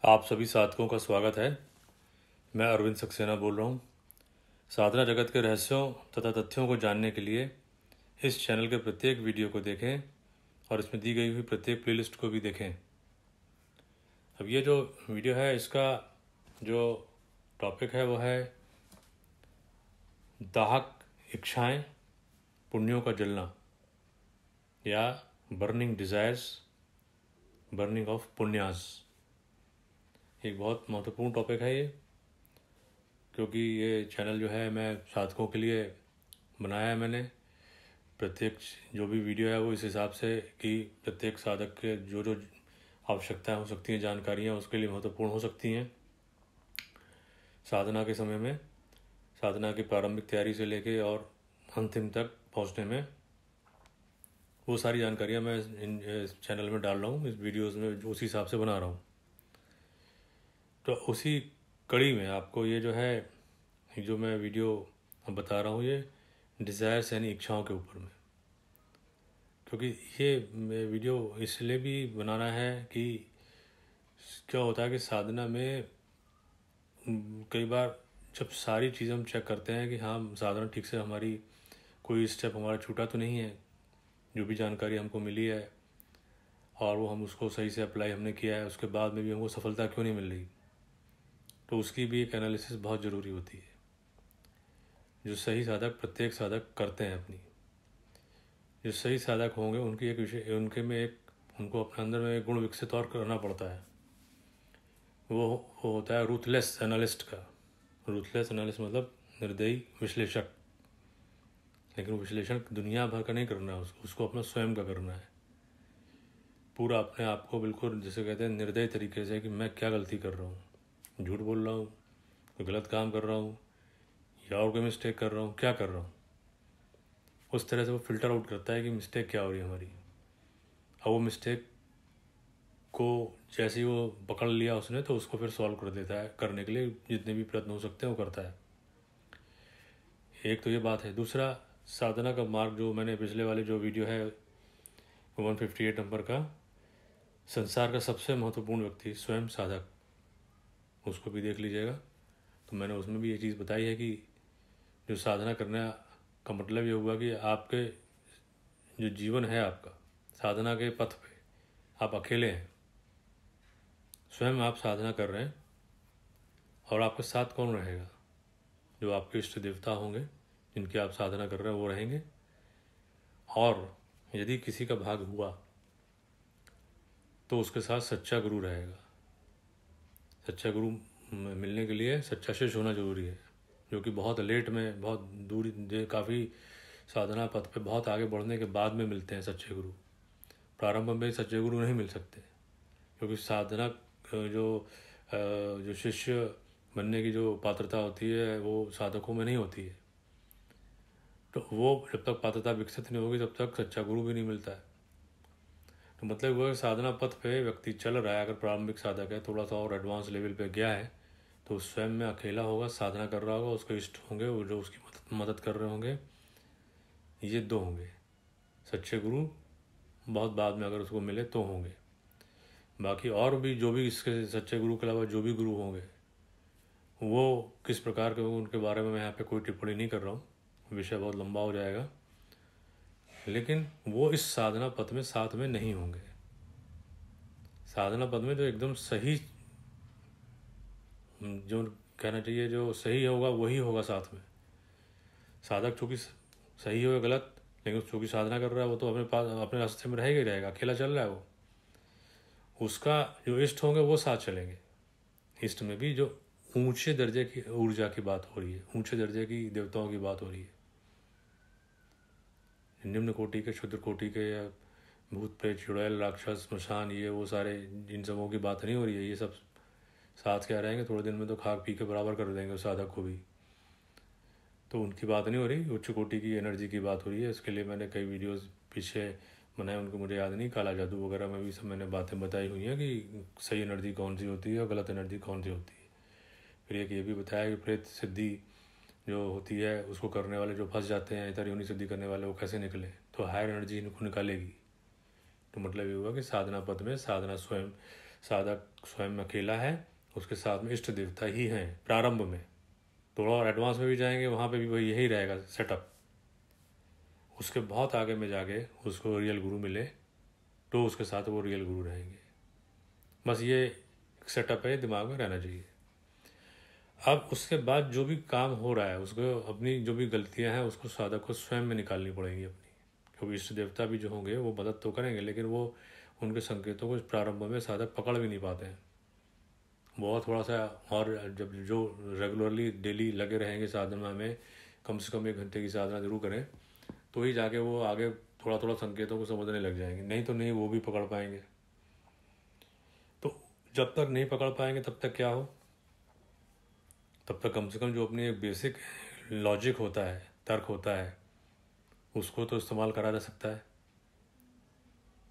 आप सभी साधकों का स्वागत है। मैं अरविंद सक्सेना बोल रहा हूँ। साधना जगत के रहस्यों तथा तथ्यों को जानने के लिए इस चैनल के प्रत्येक वीडियो को देखें और इसमें दी गई हुई प्रत्येक प्लेलिस्ट को भी देखें। अब ये जो वीडियो है इसका जो टॉपिक है वो है दाहक इच्छाएं, पुण्यों का जलना या बर्निंग डिज़ायर्स, बर्निंग ऑफ पुण्यास। एक बहुत महत्वपूर्ण टॉपिक है ये, क्योंकि ये चैनल जो है मैं साधकों के लिए बनाया है। मैंने प्रत्येक जो भी वीडियो है वो इस हिसाब से कि प्रत्येक साधक के जो जो आवश्यकताएं हो सकती हैं, जानकारियाँ उसके लिए महत्वपूर्ण हो सकती हैं। साधना के समय में, साधना की प्रारंभिक तैयारी से लेके और अंतिम तक पहुंचने में वो सारी जानकारियाँ मैं इस चैनल में डाल रहा हूँ, इस वीडियोज़ में उसी हिसाब से बना रहा हूँ। तो उसी कड़ी में आपको ये जो है, जो मैं वीडियो बता रहा हूँ, ये डिज़ायर्स यानी इच्छाओं के ऊपर में, क्योंकि ये वीडियो इसलिए भी बनाना है कि क्या होता है कि साधना में कई बार जब सारी चीज़ें हम चेक करते हैं कि हाँ साधना ठीक से, हमारी कोई स्टेप हमारा छूटा तो नहीं है, जो भी जानकारी हमको मिली है और वो हम उसको सही से अप्लाई हमने किया है, उसके बाद में भी हमको सफलता क्यों नहीं मिल रही, तो उसकी भी एक एनालिसिस बहुत ज़रूरी होती है, जो सही साधक, प्रत्येक साधक करते हैं अपनी। जो सही साधक होंगे उनकी एक विषय, उनके में एक, उनको अपने अंदर में एक गुण विकसित और करना पड़ता है। वो होता है रूथलेस एनालिस्ट का। रूथलेस एनालिस्ट मतलब निर्दयी विश्लेषक। लेकिन विश्लेषण दुनिया भर का नहीं करना है, उसको अपना स्वयं का करना है। पूरा अपने आप को बिल्कुल, जैसे कहते हैं, निर्दयी तरीके से कि मैं क्या गलती कर रहा हूँ, झूठ बोल रहा हूँ, कोई गलत काम कर रहा हूँ या और कोई मिस्टेक कर रहा हूँ, क्या कर रहा हूँ। उस तरह से वो फिल्टर आउट करता है कि मिस्टेक क्या हो रही है हमारी। अब वो मिस्टेक को जैसे ही वो पकड़ लिया उसने, तो उसको फिर सॉल्व कर देता है, करने के लिए जितने भी प्रयत्न हो सकते हैं वो करता है। एक तो ये बात है। दूसरा, साधना का मार्ग, जो मैंने पिछले वाले जो वीडियो है 158 नंबर का, संसार का सबसे महत्वपूर्ण व्यक्ति स्वयं साधक, उसको भी देख लीजिएगा। तो मैंने उसमें भी ये चीज़ बताई है कि जो साधना करने का मतलब ये हुआ कि आपके जो जीवन है आपका साधना के पथ पे, आप अकेले हैं, स्वयं आप साधना कर रहे हैं, और आपके साथ कौन रहेगा? जो आपके इष्ट देवता होंगे जिनकी आप साधना कर रहे हैं वो रहेंगे। और यदि किसी का भाग हुआ तो उसके साथ सच्चा गुरु रहेगा। सच्चा गुरु मिलने के लिए सच्चा शिष्य होना जरूरी है, जो कि बहुत लेट में, बहुत दूरी, काफ़ी साधना पथ पे बहुत आगे बढ़ने के बाद में मिलते हैं सच्चे गुरु। प्रारंभ में सच्चे गुरु नहीं मिल सकते, क्योंकि साधना जो शिष्य बनने की जो पात्रता होती है वो साधकों में नहीं होती है। तो वो जब तक पात्रता विकसित नहीं होगी तब तक सच्चा गुरु भी नहीं मिलता है। तो मतलब वो साधना पथ पे व्यक्ति चल रहा है, अगर प्रारंभिक साधक है, थोड़ा सा और एडवांस लेवल पे गया है, तो स्वयं में अकेला होगा, साधना कर रहा होगा, उसके इष्ट होंगे वो जो उसकी मदद कर रहे होंगे। ये दो होंगे। सच्चे गुरु बहुत बाद में अगर उसको मिले तो होंगे। बाकी और भी जो भी इसके सच्चे गुरु के अलावा जो भी गुरु होंगे वो किस प्रकार के होंगे, उनके बारे में मैं यहाँ पे कोई टिप्पणी नहीं कर रहा हूँ, विषय बहुत लंबा हो जाएगा। लेकिन वो इस साधना पथ में साथ में नहीं होंगे। साधना पथ में जो एकदम सही, जो कहना चाहिए जो सही होगा वही होगा साथ में। साधक चूँकि सही हो या गलत, लेकिन चूँकि साधना कर रहा है वो तो अपने पास, अपने रास्ते में रहेगा ही रहेगा, अकेला चल रहा है वो। उसका जो इष्ट होंगे वो साथ चलेंगे। इष्ट में भी जो ऊंचे दर्जे की ऊर्जा की बात हो रही है, ऊंचे दर्जे की देवताओं की बात हो रही है। निम्न कोटि के, क्षुद्र कोटि के, या भूत प्रेत चुड़ैल राक्षस स्मशान, ये वो सारे इन सबों की बात नहीं हो रही है। ये सब साथ क्या रहेंगे, थोड़े दिन में तो खाक पी के बराबर कर देंगे उस साधक को भी, तो उनकी बात नहीं हो रही। उच्च कोटि की एनर्जी की बात हो रही है। इसके लिए मैंने कई वीडियोस पीछे बनाए, उनको मुझे याद नहीं, काला जादू वगैरह में भी सब मैंने बातें बताई हुई हैं कि सही एनर्जी कौन सी होती है और गलत एनर्जी कौन सी होती है। फिर एक ये भी बताया कि प्रेत सिद्धि जो होती है उसको करने वाले जो फंस जाते हैं, इतर योनि सिद्धि करने वाले, वो कैसे निकले, तो हायर एनर्जी इनको निकालेगी। तो मतलब ये हुआ कि साधना पथ में साधना स्वयं साधक स्वयं अकेला है, उसके साथ में इष्ट देवता ही हैं प्रारंभ में। थोड़ा और एडवांस में भी जाएंगे, वहाँ पे भी वही यही रहेगा सेटअप। उसके बहुत आगे में जाके उसको रियल गुरु मिले तो उसके साथ वो रियल गुरु रहेंगे। बस ये सेटअप है, दिमाग में रहना चाहिए। अब उसके बाद जो भी काम हो रहा है उसको, अपनी जो भी गलतियां हैं उसको साधक को स्वयं में निकालनी पड़ेंगी अपनी, क्योंकि इष्ट देवता भी जो होंगे वो मदद तो करेंगे, लेकिन वो उनके संकेतों को प्रारंभ में साधक पकड़ भी नहीं पाते हैं। बहुत थोड़ा सा, और जब जो रेगुलरली डेली लगे रहेंगे साधना में, कम से कम 1 घंटे की साधना जरूर करें, तो ही जाके वो आगे थोड़ा थोड़ा संकेतों को समझने लग जाएंगे, नहीं तो नहीं वो भी पकड़ पाएंगे। तो जब तक नहीं पकड़ पाएंगे तब तक क्या हो, तब तक कम से कम जो अपनी एक बेसिक लॉजिक होता है, तर्क होता है, उसको तो इस्तेमाल करा जा सकता है।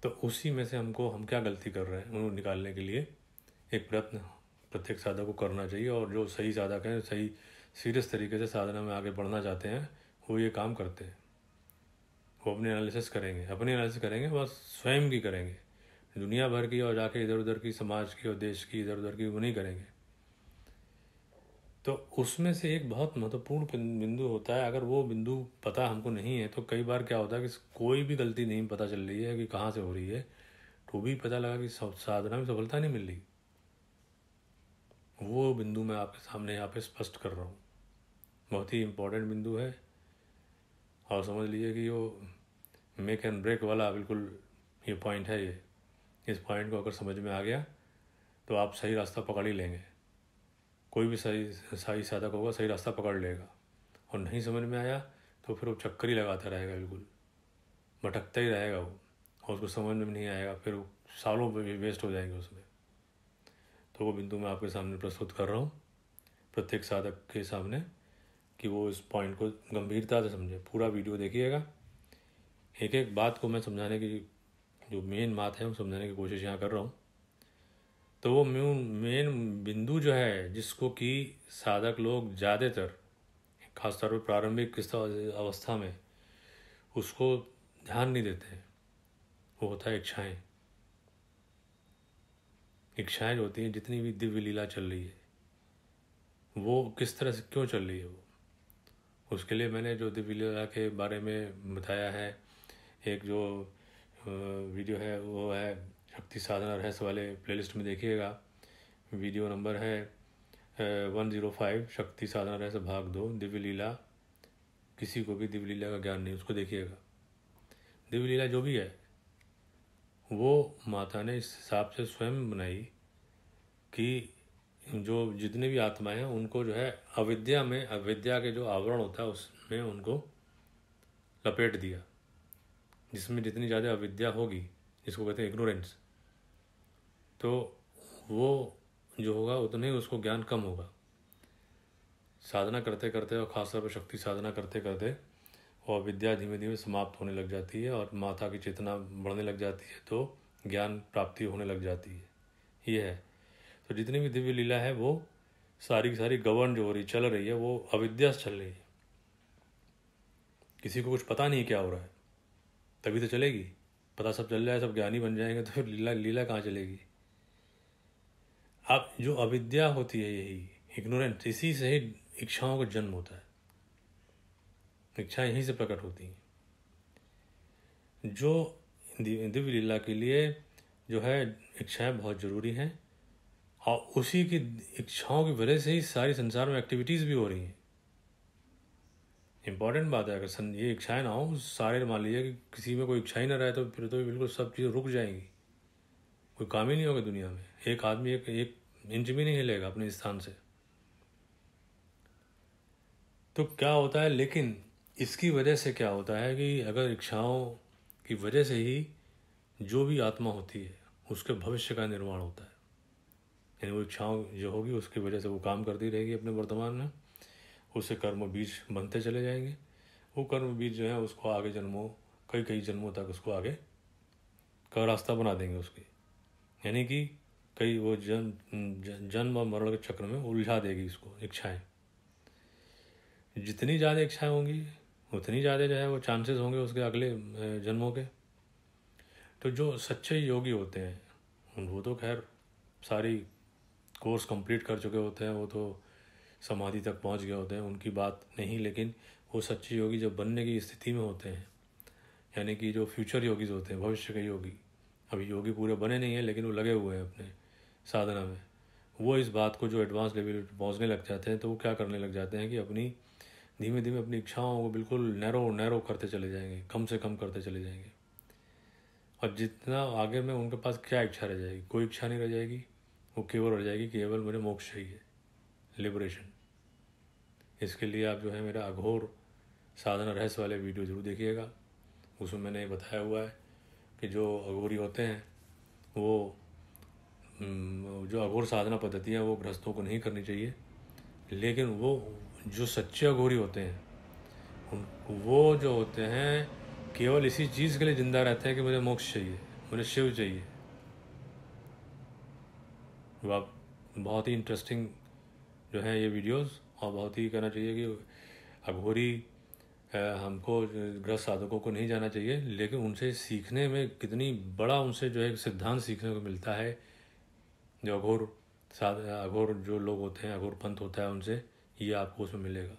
तो उसी में से हम क्या गलती कर रहे हैं उनको निकालने के लिए एक प्रयत्न प्रत्येक साधक को करना चाहिए। और जो सही साधक हैं, सही सीरियस तरीके से साधना में आगे बढ़ना चाहते हैं, वो ये काम करते हैं। वो अपनी एनालिसिस करेंगे, बस स्वयं की करेंगे, दुनिया भर की और जाके इधर उधर की, समाज की और देश की इधर उधर की वो नहीं करेंगे। तो उसमें से एक बहुत महत्वपूर्ण बिंदु होता है, अगर वो बिंदु पता हमको नहीं है तो कई बार क्या होता है कि कोई भी गलती नहीं पता चल रही है कि कहाँ से हो रही है, तो भी पता लगा कि साधना में सफलता नहीं मिल रही। वो बिंदु मैं आपके सामने यहाँ पे स्पष्ट कर रहा हूँ, बहुत ही इम्पोर्टेंट बिंदु है। और समझ लीजिए कि वो मेक एंड ब्रेक वाला बिल्कुल ये पॉइंट है। ये इस पॉइंट को अगर समझ में आ गया तो आप सही रास्ता पकड़ ही लेंगे। कोई भी सही साधक होगा सही रास्ता पकड़ लेगा, और नहीं समझ में आया तो फिर वो चक्कर ही लगाता रहेगा, बिल्कुल भटकता ही रहेगा वो, और उसको समझ में नहीं आएगा, फिर वो सालों वेस्ट हो जाएंगे उसमें। तो वो बिंदु मैं आपके सामने प्रस्तुत कर रहा हूँ प्रत्येक साधक के सामने, कि वो इस पॉइंट को गंभीरता से समझे। पूरा वीडियो देखिएगा, एक एक बात को मैं समझाने की, जो मेन बात है वो समझाने की कोशिश यहाँ कर रहा हूँ। तो वो मेन बिंदु जो है जिसको कि साधक लोग ज़्यादातर, खासतौर पर प्रारंभिक अवस्था में, उसको ध्यान नहीं देते हैं, वो होता है इच्छाएं। इच्छाएं जो होती हैं, जितनी भी दिव्य लीला चल रही है वो किस तरह से क्यों चल रही है, वो उसके लिए मैंने जो दिव्य लीला के बारे में बताया है, एक जो वीडियो है वो है शक्ति साधना रहस्य वाले प्लेलिस्ट में देखिएगा। वीडियो नंबर है 105, शक्ति साधना रहस्य भाग 2, दिव्य लीला। किसी को भी दिव्य लीला का ज्ञान नहीं, उसको देखिएगा। दिव्य लीला जो भी है वो माता ने इस हिसाब से स्वयं बनाई कि जो जितने भी आत्माएं हैं उनको जो है अविद्या के जो आवरण होता है उसमें उनको लपेट दिया। जिसमें जितनी ज़्यादा अविद्या होगी, जिसको कहते हैं इग्नोरेंस, तो वो जो होगा उतने ही उसको ज्ञान कम होगा। साधना करते करते और खासतौर पर शक्ति साधना करते करते और विद्या धीमे धीमे समाप्त होने लग जाती है और माता की चेतना बढ़ने लग जाती है, तो ज्ञान प्राप्ति होने लग जाती है। ये है। तो जितनी भी दिव्य लीला है वो सारी की सारी गवर्न जो हो रही, चल रही है, वो अविद्या से चल रही है। किसी को कुछ पता नहीं क्या हो रहा है, तभी तो चलेगी। पता सब चल जाए, सब ज्ञानी बन जाएंगे, तो फिर लीला कहाँ चलेगी। अब जो अविद्या होती है, यही इग्नोरेंस, इसी से ही इच्छाओं का जन्म होता है। इच्छाएं यहीं से प्रकट होती हैं। जो दिव्य लीला के लिए जो है इच्छाएं बहुत ज़रूरी हैं, और उसी की इच्छाओं की वजह से ही सारी संसार में एक्टिविटीज़ भी हो रही हैं। इम्पॉर्टेंट बात है, अगर ये इच्छाएं ना हो, सारे मान लीजिए कि किसी में कोई इच्छा ही ना रहे, तो फिर तो बिल्कुल सब चीज़ें रुक जाएंगी, कोई काम ही नहीं होगा दुनिया में। एक आदमी एक इंच भी नहीं हिलेगा अपने स्थान से। तो क्या होता है, लेकिन इसकी वजह से क्या होता है कि अगर इच्छाओं की वजह से ही जो भी आत्मा होती है उसके भविष्य का निर्माण होता है। यानी वो इच्छाओं जो होगी उसकी वजह से वो काम करती रहेगी अपने वर्तमान में, उससे कर्म बीज बनते चले जाएंगे। वो कर्म बीज जो है उसको आगे जन्मों, कई जन्मों तक उसको आगे का रास्ता बना देंगे उसके। यानी कि कई वो जन्म और मरण के चक्र में उलझा देगी इसको इच्छाएं। जितनी ज़्यादा इच्छाएं होंगी उतनी ज़्यादा जो है वो चांसेस होंगे उसके अगले जन्मों के। तो जो सच्चे योगी होते हैं वो तो खैर सारी कोर्स कंप्लीट कर चुके होते हैं, वो तो समाधि तक पहुंच गए होते हैं, उनकी बात नहीं। लेकिन वो सच्चे योगी जब बनने की स्थिति में होते हैं, यानी कि जो फ्यूचर योगीज होते हैं, भविष्य के योगी, अभी योगी पूरे बने नहीं हैं लेकिन वो लगे हुए हैं अपने साधना में, वो इस बात को जो एडवांस लेवल पर पहुँचने लग जाते हैं तो वो क्या करने लग जाते हैं कि अपनी धीमे धीमे अपनी इच्छाओं को बिल्कुल नैरो करते चले जाएंगे, कम से कम करते चले जाएंगे। और जितना आगे में उनके पास क्या इच्छा रह जाएगी, कोई इच्छा नहीं रह जाएगी, वो केवल रह जाएगी केवल मुझे मोक्ष चाहिए, लिबरेशन। इसके लिए आप जो है मेरा अघोर साधना रहस्य वाले वीडियो जरूर देखिएगा। उसमें मैंने बताया हुआ है कि जो अघोरी होते हैं वो जो अघोर साधना पद्धति है वो गृहस्थों को नहीं करनी चाहिए, लेकिन वो जो सच्चे अघोरी होते हैं वो जो होते हैं केवल इसी चीज़ के लिए ज़िंदा रहते हैं कि मुझे मोक्ष चाहिए, मुझे शिव चाहिए। वो आप बहुत ही इंटरेस्टिंग जो है ये वीडियोस, और बहुत ही कहना चाहिए कि अघोरी हमको गृहस्थ साधकों को नहीं जाना चाहिए, लेकिन उनसे सीखने में कितनी बड़ा उनसे जो है सिद्धांत सीखने को मिलता है। जो अघोर जो लोग होते हैं, अघोर पंथ होता है, उनसे ये आपको उसमें मिलेगा।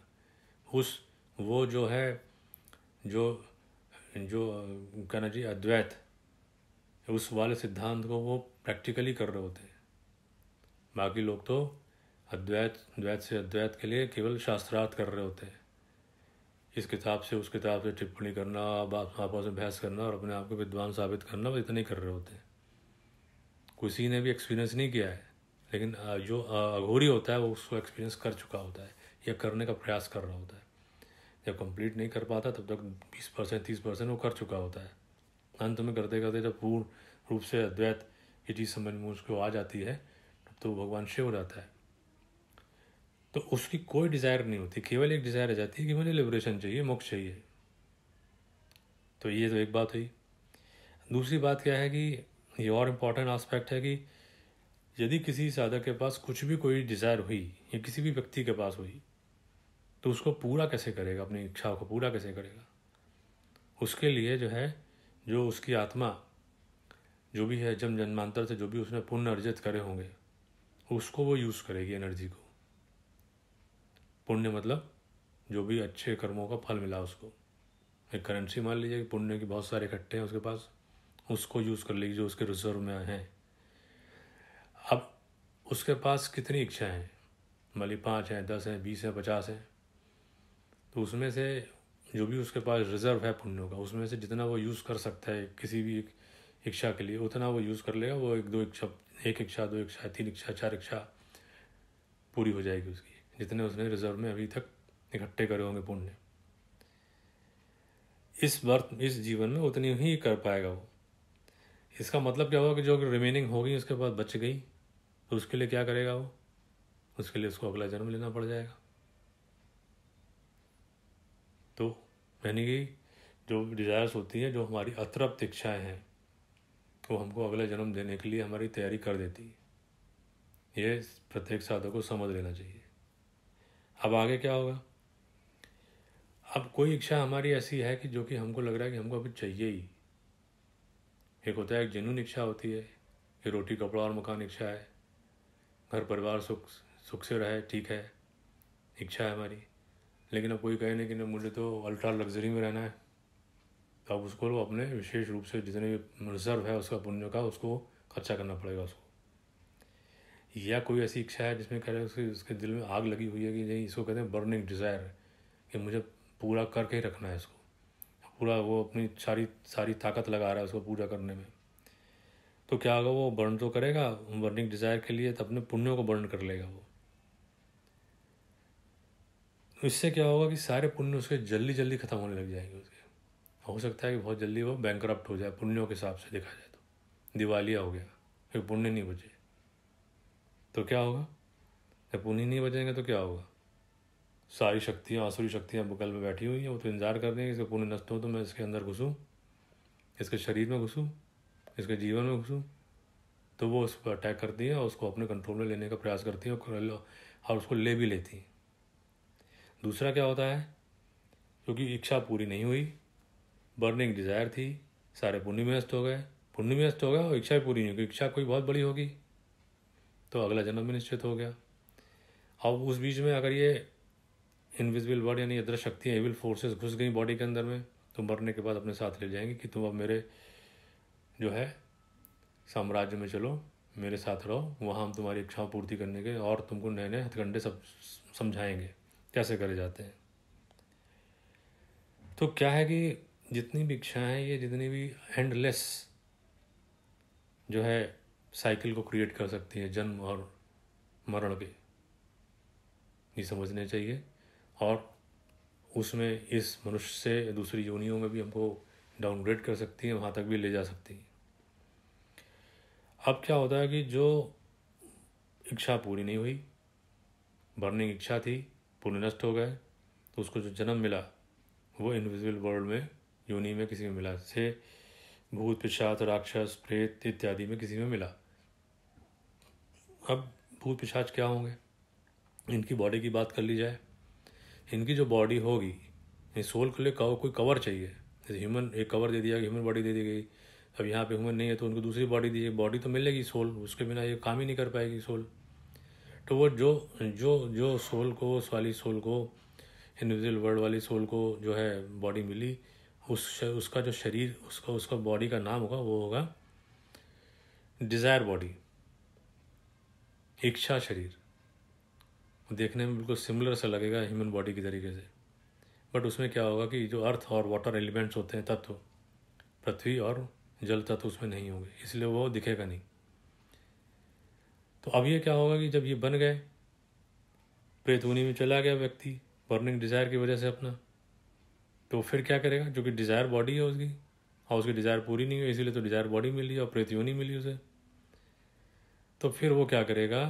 वो जो है जो जो कहना चाहिए अद्वैत, उस वाले सिद्धांत को वो प्रैक्टिकली कर रहे होते हैं। बाकी लोग तो द्वैत से अद्वैत के लिए केवल शास्त्रार्थ कर रहे होते हैं, इस किताब से उस किताब से टिप्पणी करना, आपस में बहस करना और अपने आप को विद्वान साबित करना, वो इतना ही कर रहे होते हैं। किसी ने भी एक्सपीरियंस नहीं किया है, लेकिन जो अघोरी होता है वो उसको एक्सपीरियंस कर चुका होता है या करने का प्रयास कर रहा होता है। जब कंप्लीट नहीं कर पाता तब तक 20% 30% वो कर चुका होता है। अंत में करते करते जब पूर्ण रूप से अद्वैत की चीज़ समझ में उसको आ जाती है तब तो भगवान शिव हो जाता है। तो उसकी कोई डिज़ायर नहीं होती, केवल एक डिज़ायर रह जाती है कि मुझे लिबरेशन चाहिए, मोक्ष चाहिए। तो ये तो एक बात हुई। दूसरी बात क्या है कि ये और इम्पॉर्टेंट आस्पेक्ट है कि यदि किसी साधक के पास कुछ भी कोई डिज़ायर हुई या किसी भी व्यक्ति के पास हुई तो उसको पूरा कैसे करेगा, अपनी इच्छा को पूरा कैसे करेगा। उसके लिए जो है जो उसकी आत्मा जो भी है जन्म जन्मांतर से जो भी उसने पुण्य अर्जित करे होंगे उसको वो यूज़ करेगी, एनर्जी को। पुण्य मतलब जो भी अच्छे कर्मों का फल मिला उसको, एक करेंसी मान लीजिए कि पुण्य के बहुत सारे इकट्ठे हैं उसके पास, उसको यूज़ कर लेगी जो उसके रिजर्व में हैं। अब उसके पास कितनी इच्छा हैं, मान ली 5 हैं, 10 हैं, 20 हैं, 50 हैं, तो उसमें से जो भी उसके पास रिजर्व है पुण्यों का, उसमें से जितना वो यूज़ कर सकता है किसी भी इच्छा के लिए उतना वो यूज़ कर लेगा। वो 1 इच्छा 2 इच्छा 3 इच्छा 4 इच्छा पूरी हो जाएगी उसकी, जितने उसने रिजर्व में अभी तक इकट्ठे करे होंगे पुण्य। इस जीवन में उतनी ही कर पाएगा वो। इसका मतलब क्या होगा कि जो रिमेनिंग होगी उसके बाद बच गई तो उसके लिए क्या करेगा वो, उसके लिए उसको अगला जन्म लेना पड़ जाएगा। तो यानी कि जो डिज़ायर्स होती हैं, जो हमारी अतृप्त इच्छाएं हैं, वो हमको अगले जन्म देने के लिए हमारी तैयारी कर देती है। ये प्रत्येक साधक को समझ लेना चाहिए। अब आगे क्या होगा, अब कोई इच्छा हमारी ऐसी है कि जो कि हमको लग रहा है कि हमको अभी चाहिए ही। एक होता है एक जेन्युइन इच्छा होती है कि रोटी कपड़ा और मकान इच्छा है, घर परिवार सुख से रहे, ठीक है, इच्छा है हमारी। लेकिन अब कोई कहे नहीं कि नहीं मुझे तो अल्ट्रा लग्जरी में रहना है, तो अब उसको अपने विशेष रूप से जितने भी रिजर्व है उसका पुण्य का उसको खर्चा करना पड़ेगा उसको। या कोई ऐसी इच्छा है जिसमें कह रहे हैं उसके दिल में आग लगी हुई है कि नहीं, इसको कहते हैं बर्निंग डिज़ायर, कि मुझे पूरा करके ही रखना है इसको, पूरा वो अपनी सारी ताकत लगा रहा है उसको पूरा करने में। तो क्या होगा, वो बर्न तो करेगा बर्निंग डिज़ायर के लिए, तो अपने पुण्यों को बर्न कर लेगा वो। इससे क्या होगा कि सारे पुण्य उसके जल्दी जल्दी खत्म होने लग जाएंगे उसके। हो सकता है कि बहुत जल्दी वो बैंकरप्ट हो जाए पुण्यों के हिसाब से देखा जाए तो, दिवालिया हो गया, फिर पुण्य नहीं बचे तो क्या होगा। जब पुण्य नहीं बचेंगे तो क्या होगा, सारी शक्तियाँ आसुरी शक्तियाँ बगल में बैठी हुई हैं, वो तो इंतजार कर रही हैं कि इसका पुण्य नष्ट हो तो मैं इसके अंदर घुसूँ, इसके शरीर में घुसूँ, इसके जीवन में घुसूँ। तो वो उस पर अटैक करती हैं और उसको अपने कंट्रोल में लेने का प्रयास करती हैं और उसको ले भी लेती हैं। दूसरा क्या होता है, क्योंकि इच्छा पूरी नहीं हुई, बर्निंग डिज़ायर थी, सारे पुण्य में नष्ट हो गए, पुण्य में नष्ट हो गया और इच्छा भी पूरी नहीं हुई। इच्छा कोई बहुत बड़ी होगी तो अगला जन्म भी निश्चित हो गया। अब उस बीच में अगर ये इनविजिबल वर्ड यानी अदृश्य शक्तियाँ, एविल फोर्सेस घुस गई बॉडी के अंदर में, तो मरने के बाद अपने साथ ले जाएंगे कि तुम अब मेरे जो है साम्राज्य में चलो, मेरे साथ रहो, वहाँ हम तुम्हारी इच्छाओं पूर्ति करने के और तुमको नए नए हथकंडे सब समझाएंगे कैसे करे जाते हैं। तो क्या है कि जितनी भी इच्छाएं हैं, ये जितनी भी एंडलेस जो है साइकिल को क्रिएट कर सकती है जन्म और मरण के, ये समझने चाहिए। और उसमें इस मनुष्य से दूसरी योनियों में भी हमको डाउनग्रेड कर सकती हैं, वहाँ तक भी ले जा सकती हैं। अब क्या होता है कि जो इच्छा पूरी नहीं हुई, मरने की इच्छा थी, पुण्य नष्ट हो गए, तो उसको जो जन्म मिला वो इनविजिबल वर्ल्ड में, योनि में किसी में मिला, जैसे भूत पिशाच राक्षस प्रेत इत्यादि में किसी में मिला। अब भूत पिशाच क्या होंगे, इनकी बॉडी की बात कर ली जाए। इनकी जो बॉडी होगी, इस सोल के लिए कोई कवर चाहिए। जैसे ह्यूमन एक कवर दे दिया, ह्यूमन बॉडी दे दी गई, अब यहाँ पे ह्यूमन नहीं है तो उनको दूसरी बॉडी दी, बॉडी तो मिलेगी सोल, उसके बिना ये काम ही नहीं कर पाएगी सोल। तो वो जो जो जो सोल को, उस वाली सोल को, इनविजिबल वर्ल्ड वाली सोल को जो है बॉडी मिली, उसका जो शरीर, उसका बॉडी का नाम होगा, वो होगा डिज़ायर बॉडी, इच्छा शरीर। देखने में बिल्कुल सिमिलर सा लगेगा ह्यूमन बॉडी की तरीके से, बट उसमें क्या होगा कि जो अर्थ और वाटर एलिमेंट्स होते हैं, तत्व, पृथ्वी और जल तत्व उसमें नहीं होंगे, इसलिए वो दिखेगा नहीं। तो अब ये क्या होगा कि जब ये बन गए, प्रेतूनी में चला गया व्यक्ति बर्निंग डिज़ायर की वजह से अपना, तो फिर क्या करेगा, जो कि डिज़ायर बॉडी है उसकी, और उसकी डिज़ायर पूरी नहीं हुई, इसीलिए तो डिज़ायर बॉडी मिली और प्रेतयोनी मिली उसे। तो फिर वो क्या करेगा,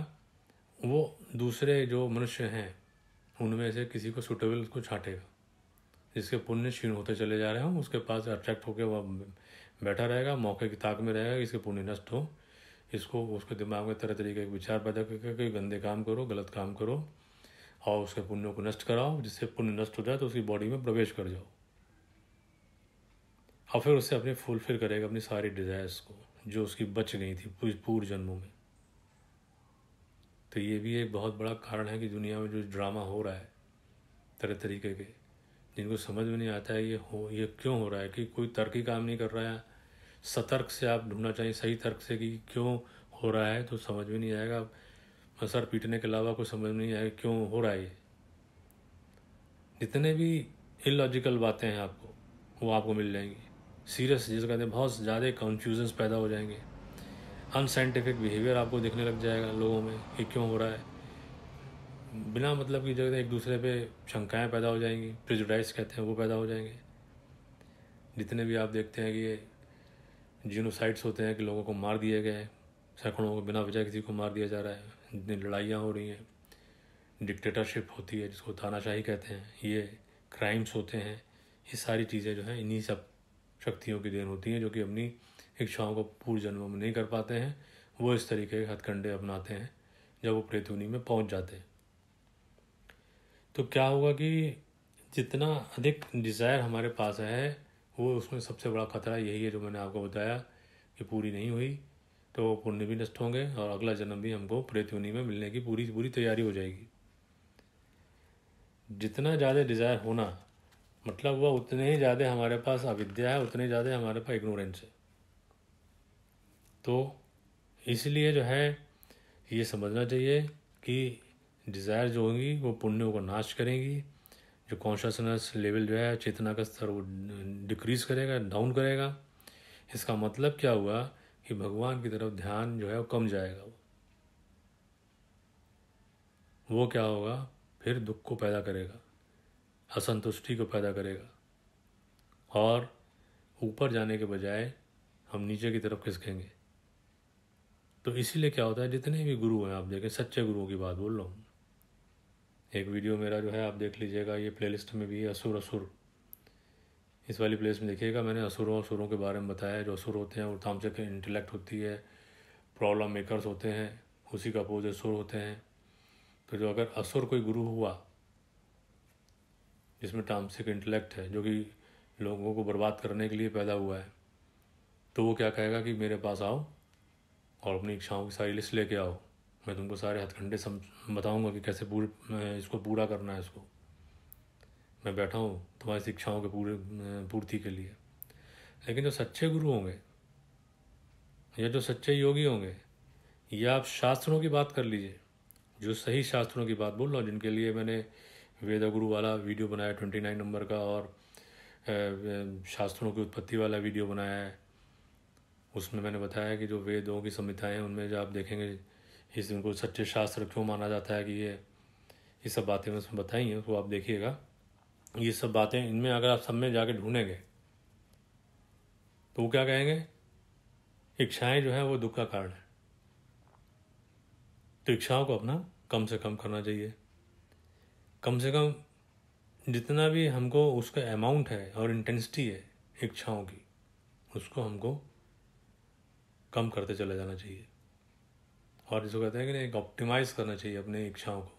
वो दूसरे जो मनुष्य हैं उनमें से किसी को सुटेबल को छांटेगा, जिसके पुण्य क्षीण होते चले जा रहे हों, उसके पास अट्रैक्ट होकर वह बैठा रहेगा, मौके की ताक में रहेगा, इसके पुण्य नष्ट हो, इसको उसके दिमाग में तरह तरीके के विचार पैदा करके गंदे काम करो, गलत काम करो, और उसके पुण्यों को नष्ट कराओ, जिससे पुण्य नष्ट हो जाए तो उसकी बॉडी में प्रवेश कर जाओ, और फिर उससे अपने फुलफिल करेगा अपनी सारी डिज़ायर्स को जो उसकी बच गई थी पूर्व जन्मों में। तो ये भी एक बहुत बड़ा कारण है कि दुनिया में जो ड्रामा हो रहा है तरह तरीके के, जिनको समझ में नहीं आता है ये क्यों हो रहा है, कि कोई तर्क ही काम नहीं कर रहा है। सतर्क से आप ढूंढना चाहिए, सही तर्क से, कि क्यों हो रहा है, तो समझ में नहीं आएगा। सर पीटने के अलावा कुछ समझ में नहीं आएगा क्यों हो रहा है ये। जितने भी इलॉजिकल बातें हैं आपको, वो आपको मिल जाएंगी। सीरियस जिसे कहते हैं, बहुत ज़्यादा कन्फ्यूजन्स पैदा हो जाएंगे, अनसाइंटिफिक बिहेवियर आपको दिखने लग जाएगा लोगों में कि क्यों हो रहा है, बिना मतलब की जगह एक दूसरे पे शंकाएं पैदा हो जाएंगी, प्रेजुडाइज कहते हैं वो पैदा हो जाएंगे। जितने भी आप देखते हैं कि ये जीनोसाइड्स होते हैं कि लोगों को मार दिए गए, सैकड़ों को बिना वजह किसी को मार दिया जा रहा है, जितनी लड़ाइयाँ हो रही हैं, डिक्टेटरशिप होती है जिसको तानाशाही कहते हैं, ये क्राइम्स होते हैं, ये सारी चीज़ें जो हैं इन्हीं सब शक्तियों की देन होती हैं, जो कि अपनी इच्छाओं को पूर्व जन्मों में नहीं कर पाते हैं। वो इस तरीके के हथकंडे अपनाते हैं जब वो प्रेतुनी में पहुंच जाते हैं। तो क्या होगा कि जितना अधिक डिज़ायर हमारे पास है, वो उसमें सबसे बड़ा खतरा यही है जो मैंने आपको बताया, कि पूरी नहीं हुई तो पुण्य भी नष्ट होंगे और अगला जन्म भी हमको प्रेतयोनि में मिलने की पूरी पूरी तैयारी हो जाएगी। जितना ज़्यादा डिज़ायर होना मतलब वह उतने ही ज़्यादा हमारे पास अविद्या है, उतने ज़्यादा हमारे पास इग्नोरेंस है। तो इसलिए जो है ये समझना चाहिए कि डिज़ायर जो होंगी वो पुण्यों को नाश करेंगी, जो कॉन्शसनेस लेवल जो है, चेतना का स्तर, वो डिक्रीज़ करेगा, डाउन करेगा। इसका मतलब क्या हुआ कि भगवान की तरफ ध्यान जो है वो कम जाएगा। वो क्या होगा, फिर दुख को पैदा करेगा, असंतुष्टि को पैदा करेगा, और ऊपर जाने के बजाय हम नीचे की तरफ खिसकेंगे। तो इसीलिए क्या होता है, जितने भी गुरु हैं, आप देखें, सच्चे गुरुओं की बात बोल रहा हूँ। एक वीडियो मेरा जो है आप देख लीजिएगा, ये प्लेलिस्ट में भी है, असुर। इस वाली प्लेस में देखिएगा, मैंने असुरों के बारे में बताया। जो असुर होते हैं वो तामसिक इंटेलेक्ट होती है, प्रॉब्लम मेकर्स होते हैं, उसी का अपोजिट असुर होते हैं। तो जो अगर असुर कोई गुरु हुआ जिसमें तामसिक इंटेलेक्ट है, जो कि लोगों को बर्बाद करने के लिए पैदा हुआ है, तो वो क्या कहेगा कि मेरे पास आओ और अपनी इच्छाओं की सारी लिस्ट लेके आओ, मैं तुमको सारे हथकंडे बताऊँगा कि कैसे इसको पूरा करना है। इसको मैं बैठा हूँ तुम्हारी शिक्षाओं के पूर्ति के लिए। लेकिन जो सच्चे गुरु होंगे या जो सच्चे योगी होंगे, या आप शास्त्रों की बात कर लीजिए, जो सही शास्त्रों की बात बोल रहा हूँ, जिनके लिए मैंने वेद गुरु वाला वीडियो बनाया 29 नंबर का, और शास्त्रों की उत्पत्ति वाला वीडियो बनाया है। उसमें मैंने बताया कि जो वेदों की संहिताएं हैं उनमें जो आप देखेंगे इनको सच्चे शास्त्र क्यों माना जाता है, कि ये सब बातें उसमें बताई हैं, उसको आप देखिएगा। ये सब बातें इनमें अगर आप सब में जाके ढूंढेंगे तो वो क्या कहेंगे, इच्छाएं जो है वो दुख का कारण है। तो इच्छाओं को अपना कम से कम करना चाहिए। कम से कम जितना भी हमको उसका अमाउंट है और इंटेंसिटी है इच्छाओं की, उसको हमको कम करते चले जाना चाहिए। और जिसको कहते हैं कि एक ऑप्टिमाइज़ करना चाहिए अपनी इच्छाओं को,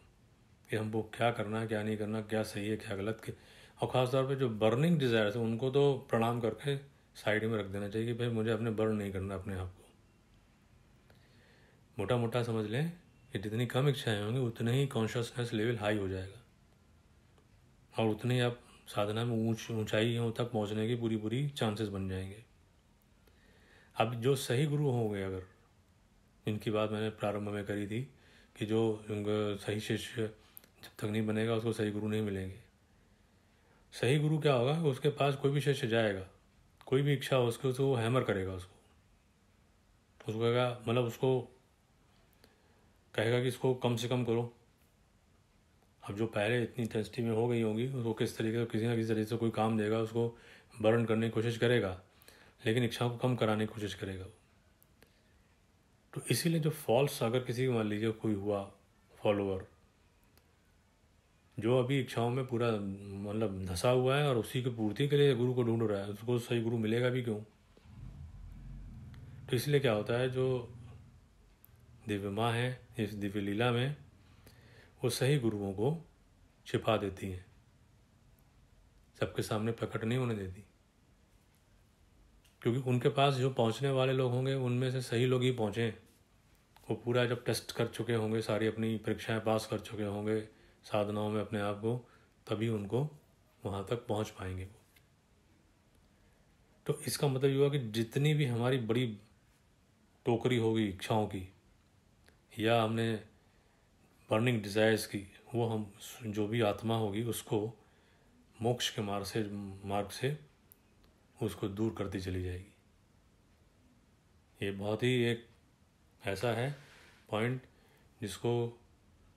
कि हमको क्या करना है, क्या नहीं करना, क्या सही है, क्या गलत के। और ख़ासतौर पे जो बर्निंग डिज़ायर्स है उनको तो प्रणाम करके साइड में रख देना चाहिए कि भाई मुझे अपने बर्न नहीं करना अपने आप को। मोटा मोटा समझ लें कि जितनी कम इच्छाएं होंगी उतने ही कॉन्शियसनेस लेवल हाई हो जाएगा, और उतने ही आप साधना में ऊंचाइयों तक पहुंचने की पूरी चांसेस बन जाएंगे। अब जो सही गुरु होंगे, अगर इनकी बात मैंने प्रारंभ में करी थी कि जो सही शिष्य जब तक नहीं बनेगा उसको सही गुरु नहीं मिलेंगे। सही गुरु क्या होगा, उसके पास कोई भी शिष्य जाएगा, कोई भी इच्छा हो उसको, तो वो हैमर करेगा उसको कहेगा, मतलब उसको कहेगा कि इसको कम से कम करो। अब जो पहले इतनी इंटेंसिटी में हो गई होगी उसको किस तरीके से, किसी ना किसी तरीके से कोई काम देगा, उसको बर्न करने की कोशिश करेगा, लेकिन इच्छाओं को कम कराने की कोशिश करेगा। तो इसीलिए जो फॉल्स, अगर किसी को मान लीजिए कोई हुआ फॉलोअर जो अभी इच्छाओं में पूरा मतलब धंसा हुआ है और उसी की पूर्ति के लिए गुरु को ढूंढ रहा है, उसको सही गुरु मिलेगा भी क्यों। तो इसलिए क्या होता है, जो दिव्य माँ है इस दिव्य लीला में, वो सही गुरुओं को छिपा देती हैं, सबके सामने प्रकट नहीं होने देती, क्योंकि उनके पास जो पहुंचने वाले लोग होंगे उनमें से सही लोग ही पहुंचे। वो पूरा जब टेस्ट कर चुके होंगे, सारी अपनी परीक्षाएं पास कर चुके होंगे साधनाओं में अपने आप को, तभी उनको वहाँ तक पहुँच पाएंगे वो। तो इसका मतलब ये हुआ कि जितनी भी हमारी बड़ी टोकरी होगी इच्छाओं की, या हमने बर्निंग डिज़ायर्स की, वो हम जो भी आत्मा होगी उसको मोक्ष के मार्ग से उसको दूर करती चली जाएगी। ये बहुत ही एक ऐसा है पॉइंट जिसको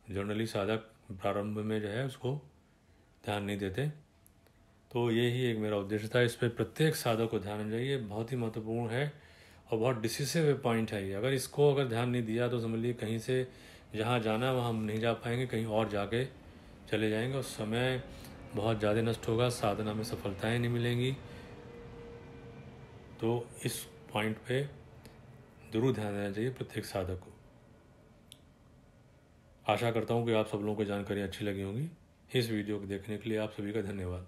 जनरली साधक प्रारंभ में जो है उसको ध्यान नहीं देते। तो ये ही एक मेरा उद्देश्य था, इस पर प्रत्येक साधक को ध्यान देना चाहिए, बहुत ही महत्वपूर्ण है और बहुत डिसिसिव पॉइंट है ये। अगर ध्यान नहीं दिया तो समझ लीजिए कहीं से जहाँ जाना है वहाँ हम नहीं जा पाएंगे, कहीं और जाके चले जाएंगे और समय बहुत ज़्यादा नष्ट होगा, साधना में सफलताएं नहीं मिलेंगी। तो इस पॉइंट पे जरूर ध्यान देना चाहिए प्रत्येक साधक को। आशा करता हूँ कि आप सब लोगों को जानकारी अच्छी लगी होगी। इस वीडियो को देखने के लिए आप सभी का धन्यवाद।